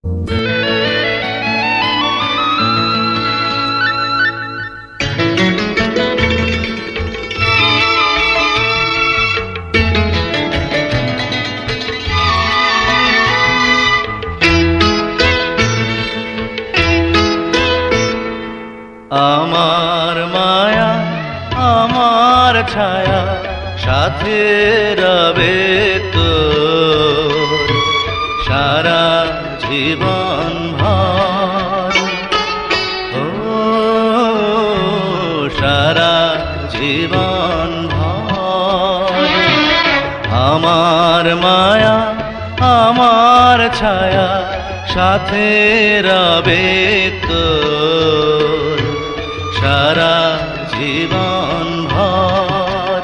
আমার মায়া আমার ছায়া সাথে রবে তো সারা জীবন ভর। ও সারা জীবন ভর। আমার মায়া আমার ছায়া সাথে রবে তো সারা জীবন ভর।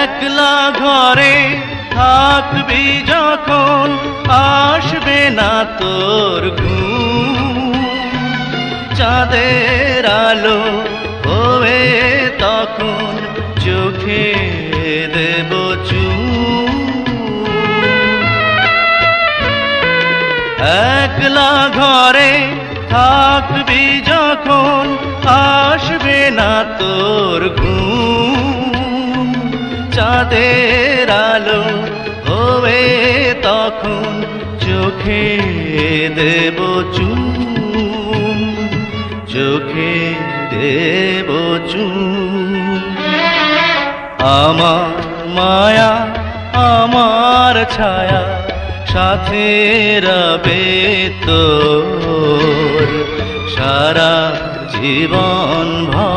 একলা ঘরে থাকবি যখন আসবে না তোর ঘুম। চাঁদের আলো হবে তখন চোখে দেব চুম। একলা ঘরে থাকবি যখন আসবে না তোর ঘুম। চাঁদের আলো হবে তখন চোখে দেব চুম। চোখে দেব চুম। আমার মায়া আমার ছায়া সাথে রবে তোর সারা জীবন ভর।